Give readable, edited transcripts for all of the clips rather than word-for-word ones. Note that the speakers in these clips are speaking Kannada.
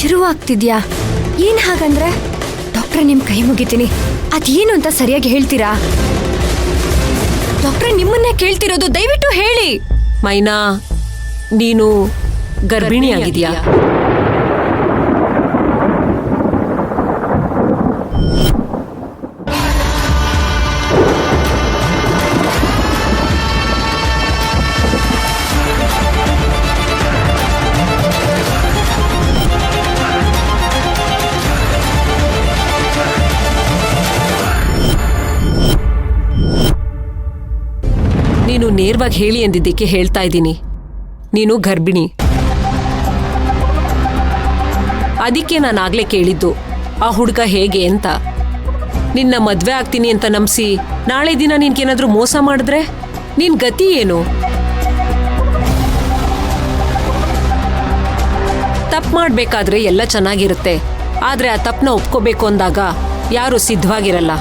ಶುರುವಾಗ್ತಿದ್ಯಾ? ಏನ್ ಹಾಗಂದ್ರೆ? ಡಾಕ್ಟ್ರೆ, ನಿಮ್ ಕೈ ಮುಗಿತೀನಿ, ಅದೇನು ಅಂತ ಸರಿಯಾಗಿ ಹೇಳ್ತೀರಾ? ಡಾಕ್ಟ್ರೆ, ನಿಮ್ಮನ್ನೇ ಕೇಳ್ತಿರೋದು, ದಯವಿಟ್ಟು ಹೇಳಿ. ಮೈನಾ, ನೀನು ಗರ್ಭಿಣಿಯಾಗಿದ್ಯಾ? ನೀನು ನೇರವಾಗಿ ಹೇಳಿ ಎಂದಿದ್ದಕ್ಕೆ ಹೇಳ್ತಾ ಇದ್ದೀನಿ, ನೀನು ಗರ್ಭಿಣಿ. ಅದಕ್ಕೆ ನಾನಾಗ್ಲೇ ಕೇಳಿದ್ದು ಆ ಹುಡುಗ ಹೇಗೆ ಅಂತ. ನಿನ್ನ ಮದ್ವೆ ಆಗ್ತೀನಿ ಅಂತ ನಂಬಿಸಿ ನಾಳೆ ದಿನ ನಿನ್ಗೇನಾದ್ರೂ ಮೋಸ ಮಾಡಿದ್ರೆ ನಿನ್ ಗತಿ ಏನು? ತಪ್ಪು ಮಾಡ್ಬೇಕಾದ್ರೆ ಎಲ್ಲ ಚೆನ್ನಾಗಿರುತ್ತೆ, ಆದ್ರೆ ಆ ತಪ್ಪನ್ನ ಒಪ್ಕೋಬೇಕು ಅಂದಾಗ ಯಾರು ಸಿದ್ಧವಾಗಿರಲ್ಲ.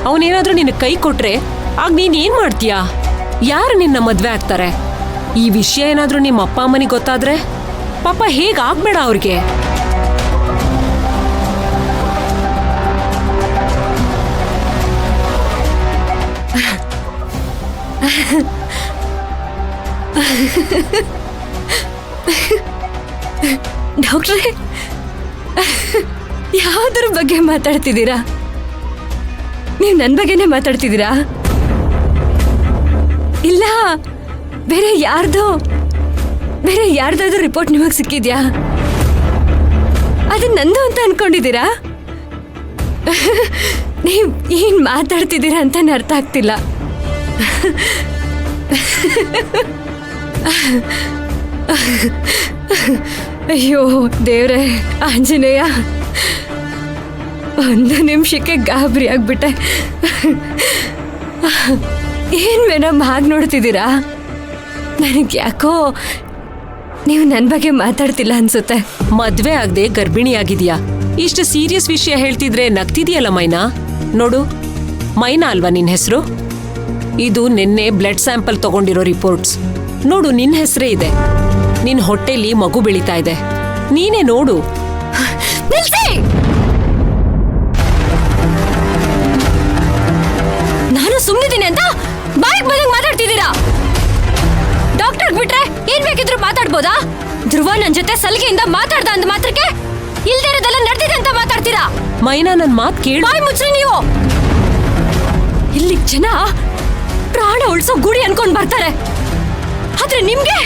ಅವನೇನಾದ್ರೂ ನಿನ್ನ ಕೈ ಕೊಟ್ರೆ ಆಗ ನೀನ್ ಏನ್ ಮಾಡ್ತೀಯಾ? ಯಾರು ನಿನ್ನ ಮದ್ವೆ ಆಗ್ತಾರೆ? ಈ ವಿಷಯ ಏನಾದ್ರೂ ನಿಮ್ಮ ಅಪ್ಪ ಅಮ್ಮನಿಗೆ ಗೊತ್ತಾದ್ರೆ ಪಾಪ ಹೇಗಾಗ್ಬೇಡ ಅವ್ರಿಗೆ. ಡಾಕ್ಟ್ರೇ, ಯಾವ್ದ್ರ ಬಗ್ಗೆ ಮಾತಾಡ್ತಿದ್ದೀರಾ? ನೀವು ನನ್ನ ಬಗ್ಗೆನೇ ಮಾತಾಡ್ತಿದ್ದೀರಾ? ಇಲ್ಲ, ಬೇರೆ ಯಾರ್ದಾದ್ರೂ ರಿಪೋರ್ಟ್ ನಿಮಗೆ ಸಿಕ್ಕಿದ್ಯಾ? ಅದು ನಂದು ಅಂತ ಅನ್ಕೊಂಡಿದ್ದೀರಾ? ನೀವು ಏನ್ ಮಾತಾಡ್ತಿದ್ದೀರಾ ಅಂತ ಅರ್ಥ ಆಗ್ತಿಲ್ಲ. ಅಯ್ಯೋ ದೇವ್ರೆ, ಆಂಜನೇಯ, ಒಂದು ನಿಮಿಷಕ್ಕೆ ಗಾಬರಿ ಆಗ್ಬಿಟ್ಟೆ. ಏನ್ ಮೇಡಮ್ ಹಾಗೆ ನೋಡ್ತಿದ್ದೀರಾ? ನನಗೆ ಯಾಕೋ ನೀವು ನನ್ನ ಬಗ್ಗೆ ಮಾತಾಡ್ತಿಲ್ಲ ಅನ್ಸುತ್ತೆ. ಮದ್ವೆ ಆಗದೆ ಗರ್ಭಿಣಿಯಾಗಿದ್ಯಾ? ಇಷ್ಟು ಸೀರಿಯಸ್ ವಿಷಯ ಹೇಳ್ತಿದ್ರೆ ನಗ್ತಿದ್ಯಲ್ಲ ಮೈನಾ. ನೋಡು, ಮೈನಾ ಅಲ್ವಾ ನಿನ್ ಹೆಸರು? ಇದು ನಿನ್ನೆ ಬ್ಲಡ್ ಸ್ಯಾಂಪಲ್ ತಗೊಂಡಿರೋ ರಿಪೋರ್ಟ್ಸ್. ನೋಡು, ನಿನ್ ಹೆಸರೇ ಇದೆ. ನಿನ್ ಹೊಟ್ಟೆಲಿ ಮಗು ಬೆಳೀತಾ ಇದೆ, ನೀನೇ ನೋಡು. ನಾನು ಸುಮ್ಮನಿದ್ದೀನಿ ಅಂತ ಬಾಯಿಗೆ ಬಂದಂಗೆ ಮಾತಾಡ್ತಿದ್ದೀರಾ? ಡಾಕ್ಟರ್ ಬಿಟ್ರೆ ಏನ್ ಬೇಕಿದ್ರು ಮಾತಾಡ್ಬೋದಾ? ಧ್ರುವ ನನ್ ಜೊತೆ ಸಲಿಗೆಯಿಂದ ಮಾತಾಡ್ದ ಅಂದ ಮಾತ್ರಕ್ಕೆ ಇಲ್ದೇ ಇರೋದೆಲ್ಲ ನಡೆದಿದೆ ಅಂತ ಮಾತಾಡ್ತೀರಾ? ಮೈನಾ, ನನ್ ಮಾತ್ ಕೇಳು. ಬಾಯಿ ಮುಚ್ಚ್ರಿ ನೀವು. ಇಲ್ಲಿ ಜನ ಪ್ರಾಣ ಉಳಿಸೋ ಗುಡಿ ಅನ್ಕೊಂಡ್ ಬರ್ತಾರೆ, ಆದ್ರೆ ನಿಮ್ಗೆ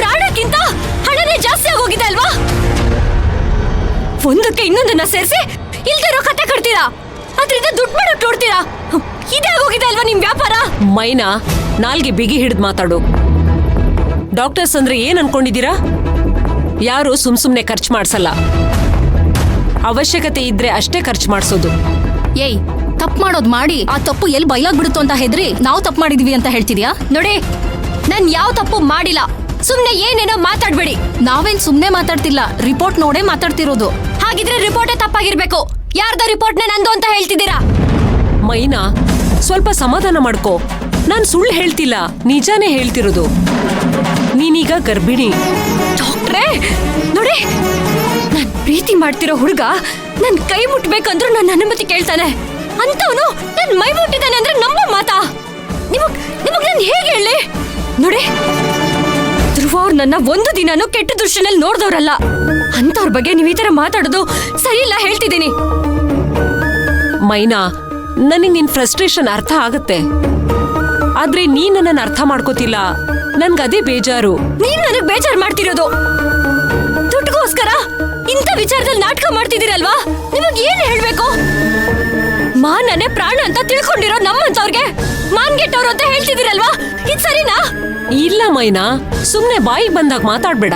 ಪ್ರಾಣಕ್ಕಿಂತ ಹಣನೇ ಜಾಸ್ತಿ ಆಗೋಗಿದೆ ಅಲ್ವಾ? ಒಂದಕ್ಕೆ ಇನ್ನೊಂದನ್ನ ಸೇರಿಸಿ ಇಲ್ದೇ ಇರೋ ಕತೆ ಕಟ್ತೀರಾ, ಅದ್ರಿಂದ ದುಡ್ಡು ಮಾಡಕ್ ನೋಡ್ತೀರಾ. ಇದೇ ಆಗೋಗಿದೆ ಅಲ್ವಾ ನಿಮ್ ವ್ಯಾಪಾರ? ಮೈನಾ, ನಾಲ್ಗೆ ಬಿಗಿ ಹಿಡಿದು ಮಾತಾಡು. ಡಾಕ್ಟರ್ಸ್ ಅಂದ್ರೆ ಏನ್ ಅನ್ಕೊಂಡಿದ್ದೀರಾ? ಯಾರು ಸುಮ್ನೆ ಖರ್ಚು ಮಾಡ್ಸಲ್ಲ, ಅವಶ್ಯಕತೆ ಇದ್ರೆ ಅಷ್ಟೇ ಖರ್ಚು ಮಾಡಿಸೋದು. ಏಯ್, ತಪ್ಪು ಮಾಡೋದ್ ಮಾಡಿ ಆ ತಪ್ಪು ಎಲ್ಲಿ ಬಯಲಾಗ್ಬಿಡುತ್ತೋ ಅಂತ ಹೆದ್ರಿ ನಾವು ತಪ್ಪು ಮಾಡಿದೀವಿ ಅಂತ ಹೇಳ್ತಿದ್ಯಾ? ನೋಡಿ, ನಾನ್ ಯಾವ ತಪ್ಪು ಮಾಡಿಲ್ಲ, ಸುಮ್ನೆ ಏನೇನೋ ಮಾತಾಡ್ಬೇಡಿ. ನಾವೇನ್ ಸುಮ್ನೆ ಮಾತಾಡ್ತಿಲ್ಲ, ರಿಪೋರ್ಟ್ ನೋಡೇ ಮಾತಾಡ್ತಿರೋದು. ಹಾಗಿದ್ರೆ ರಿಪೋರ್ಟೇ ತಪ್ಪಾಗಿರ್ಬೇಕು. ಯಾರ್ದೋ ರಿಪೋರ್ಟ್ನೇ ನಂದು ಅಂತ ಹೇಳ್ತಿದ್ದೀರಾ? ಮೈನಾ, ಸ್ವಲ್ಪ ಸಮಾಧಾನ ಮಾಡ್ಕೋ. ನಾನ್ ಸುಳ್ಳು ಹೇಳ್ತಿಲ್ಲ, ನಿಜಾನೇ ಹೇಳ್ತಿರೋದು. ನೀನೀಗ ಗರ್ಭಿಣಿ. ಡಾಕ್ಟ್ರೇ, ನೋಡಿ, ನಾನ್ ಪ್ರೀತಿ ಮಾಡ್ತಿರೋ ಹುಡುಗ ನನ್ ಕೈ ಮುಟ್ಬೇಕಂದ್ರೂ ನನ್ನ ಅನುಮತಿ ಕೇಳ್ತಾನೆ. ಅಂತವನು ನನ್ ಮೈ ಮುಟ್ಟಿದ್ದಾನೆ ಅಂದ್ರೆ ನಂಬೋ ಮಾತಾ? ನಿಮಗ್ ನಾನು ಹೇಗೆ ಹೇಳಿ? ನೋಡಿ, ಧ್ರುವ ಅವ್ರು ನನ್ನ ಒಂದು ದಿನಾನು ಕೆಟ್ಟ ದೃಷ್ಟಿನಲ್ಲಿ ನೋಡ್ದವ್ರಲ್ಲ. ಅಂತವ್ರ ಬಗ್ಗೆ ನೀವ್ ಈ ತರ ಮಾತಾಡೋದು ಸರಿ ಇಲ್ಲ, ಹೇಳ್ತಿದ್ದೀನಿ. ಮೈನಾ, ನನಗೆ ನಿನ್ ಫ್ರಸ್ಟ್ರೇಷನ್ ಅರ್ಥ ಆಗತ್ತೆ, ಆದ್ರೆ ನೀನ್ ನನ್ನ ಅರ್ಥ ಮಾಡ್ಕೋತಿಲ್ಲ. ನನ್ಗದೇ ಬೇಜಾರು. ನೀನ್ ನನಗ್ ಬೇಜಾರ್ ಮಾಡ್ತಿರೋದು ದುಡ್ಡುಗೋಸ್ಕರ ಇಂಥ ವಿಚಾರದಲ್ಲಿ ನಾಟಕ ಮಾಡ್ತಿದ್ದೀರಲ್ವಾ? ನಿಮಗ್ ಏನ್ ಹೇಳ್ಬೇಕು? ಮಾನನೇ ಪ್ರಾಣ ಅಂತ ತಿಳ್ಕೊಂಡಿರೋ ನಮ್ಮಂತವ್ರಿಗೆ ಮಾನ್ಗೆಟ್ಟವ್ರು ಅಂತ ಹೇಳ್ತಿದ್ದೀರಲ್ವಾ? ಇದ್ ಸರಿನಾ? ಇಲ್ಲ ಮೈನಾ, ಸುಮ್ನೆ ಬಾಯಿಗೆ ಬಂದಾಗ ಮಾತಾಡ್ಬೇಡ.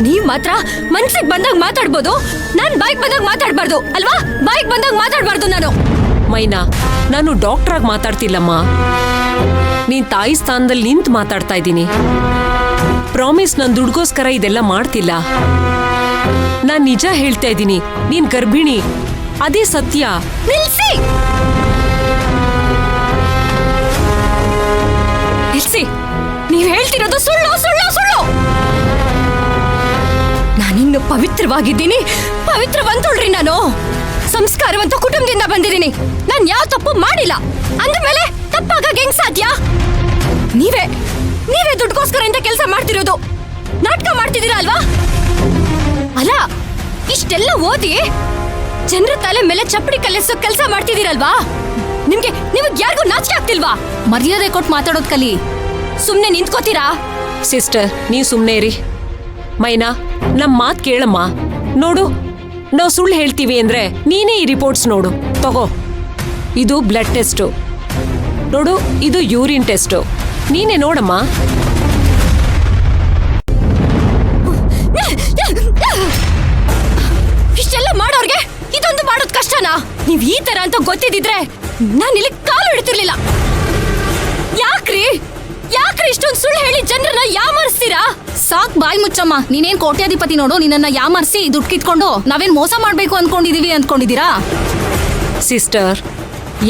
ನೀವ್ ಮಾತ್ರ ಮನ್ಸಿಗೆ ಬಂದಾಗ ಮಾತಾಡ್ಬೋದು, ನಾನ್ ಬಾಯಿಗೆ ಬಂದಾಗ ಮಾತಾಡ್ಬಾರ್ದು ಅಲ್ವಾ? ಬಾಯಿಗೆ ಬಂದಾಗ ಮಾತಾಡ್ಬಾರ್ದು ನಾನು. ಮೈನಾ, ನಾನು ಡಾಕ್ಟರ್ ಆಗಿ ಮಾತಾಡ್ತಿಲ್ಲಮ್ಮ, ನೀನ್ ತಾಯಿ ಸ್ಥಾನದಲ್ಲಿ ನಿಂತು ಮಾತಾಡ್ತಾ ಇದ್ದೀನಿ. ಪ್ರಾಮಿಸ್, ನನ್ ದುಡ್ಗೋಸ್ಕರ ಇದೆಲ್ಲ ಮಾಡ್ತಿಲ್ಲ. ನಾನ್ ನಿಜ ಹೇಳ್ತಾ ಇದ್ದೀನಿ, ನೀನ್ ಗರ್ಭಿಣಿ, ಅದೇ ಸತ್ಯ. ನಿಲ್ಸಿ ನೀವ್ ಹೇಳ್ತಿರೋದು ಸುಳ್ಳು ಸುಳ್ಳು ಸುಳ್ಳು. ನಾನಿನ್ನು ಪವಿತ್ರವಾಗಿದ್ದೀನಿ, ಪವಿತ್ರವಂತೋಳ್ರಿ ನಾನು. ಸಂಸ್ಕಾರವಂತ ಕುಟುಂಬದಿಂದ ಬಂದಿದ್ದೀನಿ. ನಾನ್ ಯಾವ ತಪ್ಪು ಮಾಡಿಲ್ಲ ಅಂದ್ಮೇಲೆ ತಪ್ಪಾಗ ಹೆಂಗ್ ಸಾಧ್ಯ? ನೀವೇ ದುಡ್ಗೋಸ್ಕರ ಇಂಥ ಕೆಲಸ ಮಾಡ್ತಿರೋದು, ನಾಟಕ ಮಾಡ್ತಿದ್ದೀರಾ ಅಲ್ವಾ? ಅಲ್ಲ, ಇಷ್ಟೆಲ್ಲ ಓದಿ ಜನರ ತಲೆ ಮೇಲೆ ಚಪ್ಪಡಿ ಕಲಿಸೋ ಕೆಲಸ ಮಾಡ್ತಿದ್ದೀರಲ್ವಾ? ನಿಮ್ಗೆ ಯಾರಿಗೂ ನಾಚಿಕೆ ಆಗ್ತಿಲ್ವಾ? ಮರ್ಯಾದೆ ಕೊಟ್ಟು ಮಾತಾಡೋದ್ ಕಲಿ. ಸುಮ್ನೆ ನಿಂತ್ಕೋತೀರಾ? ಸಿಸ್ಟರ್ ನೀವು ಸುಮ್ಮನೆ ಇರಿ. ಮೈನಾ ನಮ್ ಮಾತ್ ಕೇಳಮ್ಮ. ನೋಡು, ನಾವು ಸುಳ್ಳು ಹೇಳ್ತೀವಿ ಅಂದ್ರೆ ನೀನೇ ಈ ರಿಪೋರ್ಟ್ಸ್ ನೋಡು, ತಗೋ. ಇದು ಬ್ಲಡ್ ಟೆಸ್ಟು, ನೋಡು ಇದು ಯೂರಿನ್ ಟೆಸ್ಟು, ನೀನೇ ನೋಡಮ್ಮ. ಇಷ್ಟೆಲ್ಲ ಮಾಡೋರ್ಗೆ ಇದೊಂದು ಮಾಡೋದ್ ಕಷ್ಟನಾ? ನೀವ್ ಈ ತರ ಅಂತ ಗೊತ್ತಿದ್ರೆ ನಾನು ಇಲ್ಲಿ ಕಾಲು ಇಡ್ತಿರ್ಲಿಲ್ಲ. ಯಾಕ್ರಿ ಇಷ್ಟೊಂದು ಸುಳ್ಳು ಹೇಳಿ ಜನರನ್ನ ಯಾಮಾರಿಸ್ತೀರಾ? ಸಾಕ್ ಬಾಯ್ ಮುಚ್ಚಮ್ಮ. ನೀನೇನ್ ಕೋಟ್ಯಾಧಿಪತಿ ನೋಡು, ನಿನ್ನನ್ನ ಯಾಮಾರಿಸಿ ದುಡ್ಡು ಕಿತ್ಕೊಂಡು ನಾವೇನ್ ಮೋಸ ಮಾಡ್ಬೇಕು ಅನ್ಕೊಂಡಿದೀರಾ? ಸಿಸ್ಟರ್,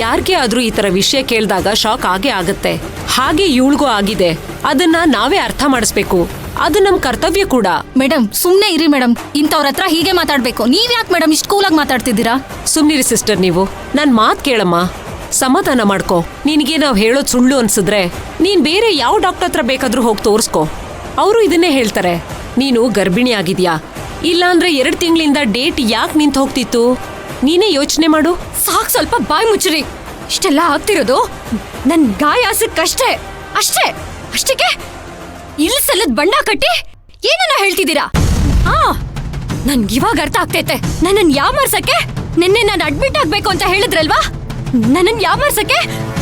ಯಾರಿಗೆ ಆದ್ರೂ ಈ ತರ ವಿಷಯ ಕೇಳಿದಾಗ ಶಾಕ್ ಆಗೇ ಆಗತ್ತೆ. ಹಾಗೆ ಇವಳಿಗೂ ಆಗಿದೆ. ಅದನ್ನ ನಾವೇ ಅರ್ಥ ಮಾಡಿಸ್ಬೇಕು, ಅದು ನಮ್ ಕರ್ತವ್ಯ ಕೂಡ. ಮೇಡಮ್ ಸುಮ್ನೆ ಇರಿ ಮೇಡಮ್. ಇಂಥವ್ರ ಹತ್ರ ಹೀಗೆ ಮಾತಾಡ್ಬೇಕು. ನೀವ್ ಯಾಕೆ ಮೇಡಮ್ ಇಷ್ಟು ಕೂಲಾಗಿ ಮಾತಾಡ್ತಿದ್ದೀರಾ? ಸುಮ್ನಿರಿ ಸಿಸ್ಟರ್, ನೀವು ನನ್ ಮಾತ್ ಕೇಳಮ್ಮ, ಸಮಾಧಾನ ಮಾಡ್ಕೋ. ನಿನಗೆ ನಾವ್ ಹೇಳೋದ್ ಸುಳ್ಳು ಅನ್ಸಿದ್ರೆ ನೀನ್ ಬೇರೆ ಯಾವ ಡಾಕ್ಟರ್ ಹತ್ರ ಬೇಕಾದ್ರೂ ಹೋಗಿ ತೋರಿಸ್ಕೋ. ಅವರು ಇದನ್ನೇ ಹೇಳ್ತಾರೆ. ನೀನು ಗರ್ಭಿಣಿ ಆಗಿದ್ಯಾ, ಇಲ್ಲಾಂದ್ರೆ 2 ತಿಂಗಳಿಂದ ಡೇಟ್ ಯಾಕೆ ನಿಂತು ಹೋಗ್ತಿತ್ತು? ನೀನೇ ಯೋಚನೆ ಮಾಡು. ಸಾಕ್, ಸ್ವಲ್ಪ ಬಾಯ್ ಮುಚ್ಚ್ರಿ. ಇಷ್ಟೆಲ್ಲ ಆಗ್ತಿರೋದು ನನ್ ಗಾಯಾಸಕ್ಕಷ್ಟೇ, ಅಷ್ಟಕ್ಕೆ ಇಲ್ಲಿ ಸಲ್ಲದ್ ಬಣ್ಣ ಕಟ್ಟಿ ಏನನ್ನ ಹೇಳ್ತಿದ್ದೀರಾ? ನನ್ಗೆ ಇವಾಗ ಅರ್ಥ ಆಗ್ತೈತೆ. ನನ್ನನ್ ಯಾಮಾರ್ಸಕ್ಕೆ ನಿನ್ನೆ ನಾನು ಅಡ್ಮಿಟ್ ಆಗ್ಬೇಕು ಅಂತ ಹೇಳಿದ್ರಲ್ವಾ? ನನ್ನನ್ ಯಾಮಾರ್ಸಕ್ಕೆ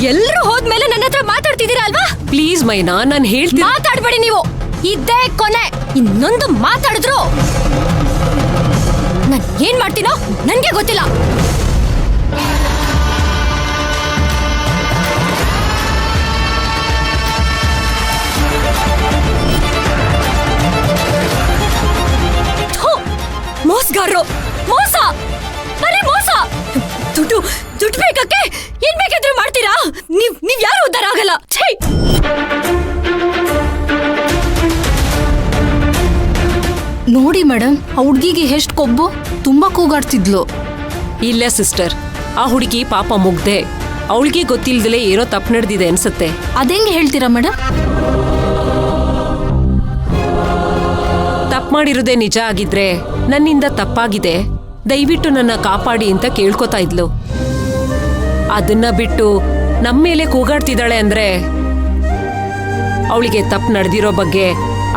ಎಲ್ರೂ ಹೋದ್ಮೇಲೆ ನನ್ನ ಹತ್ರ ಮಾತಾಡ್ತಿದ್ದೀರಾ ಅಲ್ವಾ? ಪ್ಲೀಸ್ ಮೈನಾ, ನಾನು ಹೇಳ್ತೀನಿ. ಮಾತಾಡ್ಬೇಡಿ ನೀವು, ಇದೇ ಕೊನೆ. ಇನ್ನೊಂದು ಮಾತಾಡಿದ್ರು ನಾನ್ ಏನ್ ಮಾಡ್ತೀನೋ ನನ್ಗೆ ಗೊತ್ತಿಲ್ಲ. ಮೋಸಗಾರರು, ಮೋಸ, ಬರೀ ಮೋಸ. ದುಡ್ಡು ಬೇಕಕ್ಕೆ ಏನ್ ಬೇಕಾದ್ರೂ ಮಾಡ್ತೀರಾ? ನೀವ್ ಯಾರು ಉದ್ಧಾರ ಆಗಲ್ಲ. ಛೇ! ನೋಡಿ ಮೇಡಮ್, ಆ ಹುಡ್ಗಿಗೆ ಎಷ್ಟು ಕೊಬ್ಬು, ತುಂಬಾ ಕೂಗಾಡ್ತಿದ್ಲು. ಇಲ್ಲ ಸಿಸ್ಟರ್, ಆ ಹುಡುಗಿ ಪಾಪ ಮುಗ್ದೆ. ಅವಳಿಗೆ ಗೊತ್ತಿಲ್ದಲೇ ಏನೋ ತಪ್ಪು ನಡೆದಿದೆ ಅನ್ಸುತ್ತೆ. ಅದೆಂಗೆ ಹೇಳ್ತೀರಾ ಮೇಡಮ್? ತಪ್ಪು ಮಾಡಿರೋದೇ ನಿಜ ಆಗಿದ್ರೆ ನನ್ನಿಂದ ತಪ್ಪಾಗಿದೆ, ದಯವಿಟ್ಟು ನನ್ನ ಕಾಪಾಡಿ ಅಂತ ಕೇಳ್ಕೊತಾ ಇದ್ಲು. ಅದನ್ನ ಬಿಟ್ಟು ನಮ್ಮ ಮೇಲೆ ಕೂಗಾಡ್ತಿದ್ದಾಳೆ ಅಂದ್ರೆ ಅವಳಿಗೆ ತಪ್ಪು ನಡೆದಿರೋ ಬಗ್ಗೆ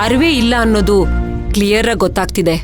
ಅರಿವೇ ಇಲ್ಲ ಅನ್ನೋದು ಕ್ಲಿಯರ್ ಆಗಿ ಗೊತ್ತಾಗ್ತಿದೆ.